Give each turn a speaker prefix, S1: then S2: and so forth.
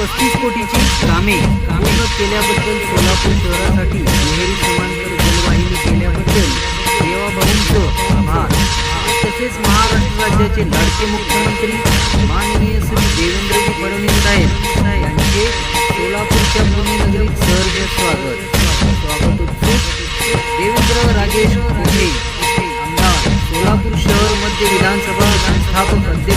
S1: 35 कोटीची कामे पूर्ण केल्याबद्दल, सोलापूर शहरासाठी दुहेरी समांतर जलवाहिनी केल्याबद्दल देवाभाऊंचं आभार. तसेच महाराष्ट्र राज्याचे लाडके मुख्यमंत्री माननीय श्री देवेंद्रजी फडणवीस साहेब यांचे सोलापूरच्या पुण्यनगरीत सहर्ष स्वागत उत्सुक. देवेंद्र राजेश कुटे आमदार, सोलापूर शहर मध्य विधानसभा संस्थापक अध्यक्ष